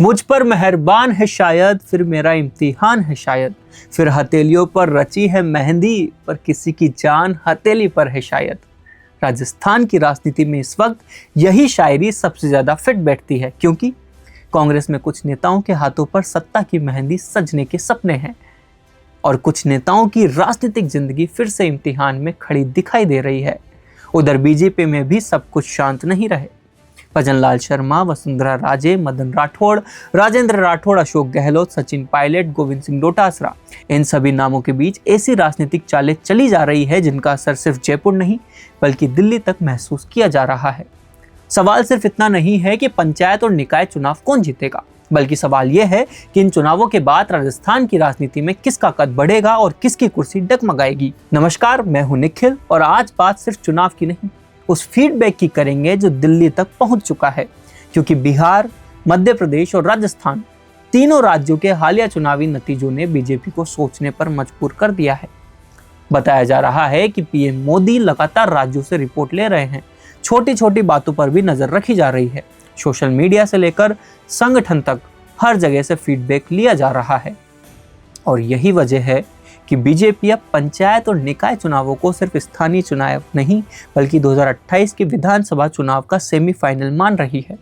मुझ पर मेहरबान है शायद, फिर मेरा इम्तिहान है शायद, फिर हथेलियों पर रची है मेहंदी, पर किसी की जान हथेली पर है शायद। राजस्थान की राजनीति में इस वक्त यही शायरी सबसे ज्यादा फिट बैठती है, क्योंकि कांग्रेस में कुछ नेताओं के हाथों पर सत्ता की मेहंदी सजने के सपने हैं और कुछ नेताओं की राजनीतिक जिंदगी फिर से इम्तिहान में खड़ी दिखाई दे रही है। उधर बीजेपी में भी सब कुछ शांत नहीं रहे। भजन लाल शर्मा, वसुंधरा राजे, मदन राठौड़, राजेंद्र राठौड़, अशोक गहलोत, सचिन पायलट, गोविंद सिंह डोटासरा, इन सभी नामों के बीच ऐसी राजनीतिक चालें चली जा रही है जिनका असर सिर्फ जयपुर नहीं बल्कि दिल्ली तक महसूस किया जा रहा है। सवाल सिर्फ इतना नहीं है कि पंचायत और निकाय चुनाव कौन जीतेगा, बल्कि सवाल यह है कि इन चुनावों के बाद राजस्थान की राजनीति में किसका कद बढ़ेगा और किसकी कुर्सी डगमगाएगी। नमस्कार, मैं हूं निखिल और आज बात सिर्फ चुनाव की नहीं, उस फीडबैक की करेंगे जो दिल्ली तक पहुंच चुका है, क्योंकि बिहार, मध्य प्रदेश और राजस्थान तीनों राज्यों के हालिया चुनावी नतीजों ने बीजेपी को सोचने पर मजबूर कर दिया है। बताया जा रहा है कि पीएम मोदी लगातार राज्यों से रिपोर्ट ले रहे हैं, छोटी छोटी बातों पर भी नजर रखी जा रही है। सोशल मीडिया से लेकर संगठन तक हर जगह से फीडबैक लिया जा रहा है और यही वजह है कि बीजेपी अब पंचायत और निकाय चुनावों को सिर्फ स्थानीय चुनाव नहीं बल्कि 2028 के विधानसभा चुनाव का सेमीफाइनल मान रही है।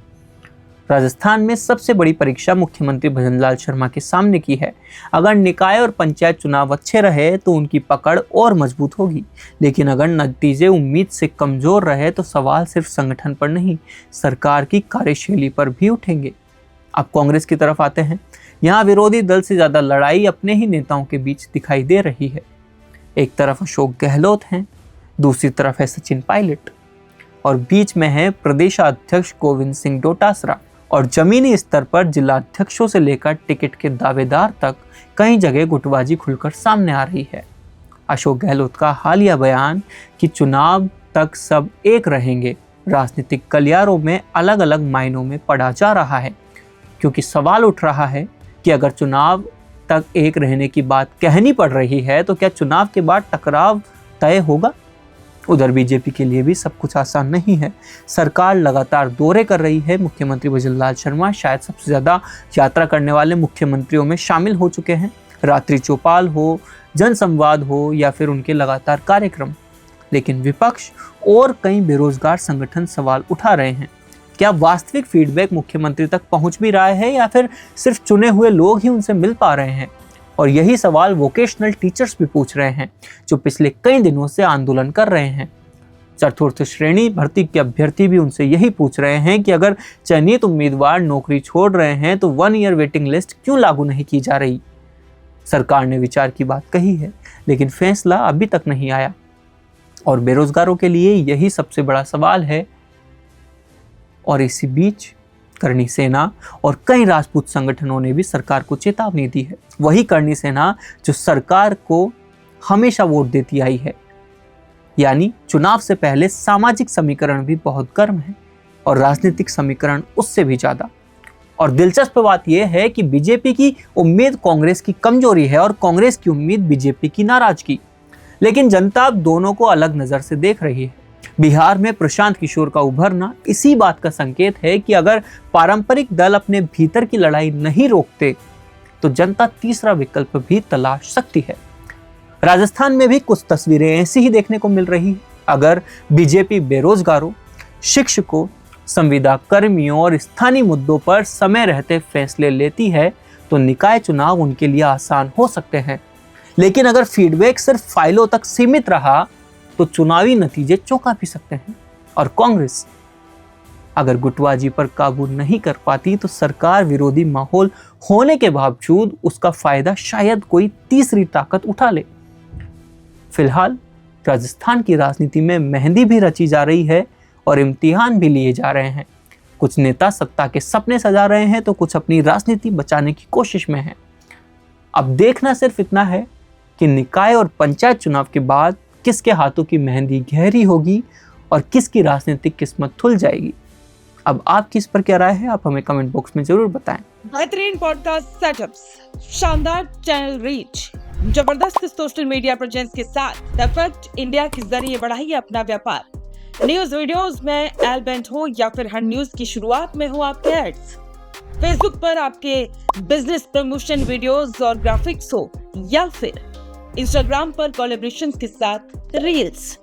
राजस्थान में सबसे बड़ी परीक्षा मुख्यमंत्री भजन लाल शर्मा के सामने की है। अगर निकाय और पंचायत चुनाव अच्छे रहे तो उनकी पकड़ और मजबूत होगी, लेकिन अगर नतीजे उम्मीद से कमजोर रहे तो सवाल सिर्फ संगठन पर नहीं, सरकार की कार्यशैली पर भी उठेंगे। अब कांग्रेस की तरफ आते हैं। यहाँ विरोधी दल से ज्यादा लड़ाई अपने ही नेताओं के बीच दिखाई दे रही है। एक तरफ अशोक गहलोत हैं, दूसरी तरफ है सचिन पायलट और बीच में है प्रदेशाध्यक्ष गोविंद सिंह डोटासरा और जमीनी स्तर पर जिला अध्यक्षों से लेकर टिकट के दावेदार तक कई जगह गुटबाजी खुलकर सामने आ रही है। अशोक गहलोत का हालिया बयान कि चुनाव तक सब एक रहेंगे राजनीतिक गलियारों में अलग अलग मायनों में पढ़ा जा रहा है, क्योंकि सवाल उठ रहा है कि अगर चुनाव तक एक रहने की बात कहनी पड़ रही है तो क्या चुनाव के बाद टकराव तय होगा। उधर बीजेपी के लिए भी सब कुछ आसान नहीं है। सरकार लगातार दौरे कर रही है। मुख्यमंत्री भजन लाल शर्मा शायद सबसे ज्यादा यात्रा करने वाले मुख्यमंत्रियों में शामिल हो चुके हैं। रात्रि चौपाल हो, जनसंवाद हो या फिर उनके लगातार कार्यक्रम, लेकिन विपक्ष और कई बेरोजगार संगठन सवाल उठा रहे हैं। क्या वास्तविक फीडबैक मुख्यमंत्री तक पहुंच भी रहा है या फिर सिर्फ चुने हुए लोग ही उनसे मिल पा रहे हैं। और यही सवाल वोकेशनल टीचर्स भी पूछ रहे हैं, जो पिछले कई दिनों से आंदोलन कर रहे हैं। चतुर्थ श्रेणी भर्ती के अभ्यर्थी भी उनसे यही पूछ रहे हैं कि अगर चयनित उम्मीदवार नौकरी छोड़ रहे हैं तो 1 ईयर वेटिंग लिस्ट क्यों लागू नहीं की जा रही। सरकार ने विचार की बात कही है, लेकिन फैसला अभी तक नहीं आया और बेरोजगारों के लिए यही सबसे बड़ा सवाल है। और इसी बीच करणी सेना और कई राजपूत संगठनों ने भी सरकार को चेतावनी दी है। वही करणी सेना जो सरकार को हमेशा वोट देती आई है, यानी चुनाव से पहले सामाजिक समीकरण भी बहुत गर्म है और राजनीतिक समीकरण उससे भी ज्यादा। और दिलचस्प बात यह है कि बीजेपी की उम्मीद कांग्रेस की कमजोरी है और कांग्रेस की उम्मीद बीजेपी की नाराजगी, लेकिन जनता अब दोनों को अलग नजर से देख रही है। बिहार में प्रशांत किशोर का उभरना इसी बात का संकेत है कि अगर पारंपरिक दल अपने भीतर की लड़ाई नहीं रोकते तो जनता तीसरा विकल्प भी तलाश सकती है। राजस्थान में भी कुछ तस्वीरें ऐसी ही देखने को मिल रही है। अगर बीजेपी बेरोजगारों, शिक्षकों, संविदा कर्मियों और स्थानीय मुद्दों पर समय रहते फैसले लेती है तो निकाय चुनाव उनके लिए आसान हो सकते हैं। लेकिन अगर फीडबैक सिर्फ फाइलों तक सीमित रहा तो चुनावी नतीजे चौंका भी सकते हैं। और कांग्रेस अगर गुटबाजी पर काबू नहीं कर पाती तो सरकार विरोधी माहौल होने के बावजूद उसका फायदा शायद कोई तीसरी ताकत उठा ले। फिलहाल राजस्थान की राजनीति में मेहंदी भी रची जा रही है और इम्तिहान भी लिए जा रहे हैं। कुछ नेता सत्ता के सपने सजा रहे हैं तो कुछ अपनी राजनीति बचाने की कोशिश में हैं। अब देखना सिर्फ इतना है कि निकाय और पंचायत चुनाव के बाद किसके हाथों की मेहंदी गहरी होगी और किसकी राजनीतिक किस्मत खुल जाएगी। अब आपकी इस पर क्या राय है, आप हमें कमेंट बॉक्स में जरूर बताएं। बेहतरीन पॉडकास्ट सेटअप्स, शानदार चैनल रीच, जबरदस्त सोशल मीडिया प्रेजेंस के साथ द फैक्ट इंडिया के जरिए बढ़ाइए अपना व्यापार। न्यूज वीडियोस में एल बेंट हो या फिर हर न्यूज की शुरुआत में हो आपके एड्स। फेसबुक पर आपके बिजनेस प्रमोशन वीडियोस और ग्राफिक्स हो, या फिर इंस्टाग्राम पर कोलैबोरेशंस के साथ रील्स,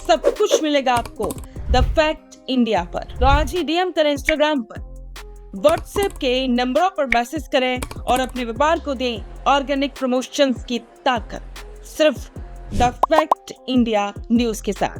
सब कुछ मिलेगा आपको द फैक्ट इंडिया पर। तो आज ही डीएम करें इंस्टाग्राम पर, व्हाट्सएप के नंबरों पर मैसेज करें और अपने व्यापार को दें ऑर्गेनिक प्रमोशंस की ताकत, सिर्फ द फैक्ट इंडिया न्यूज के साथ।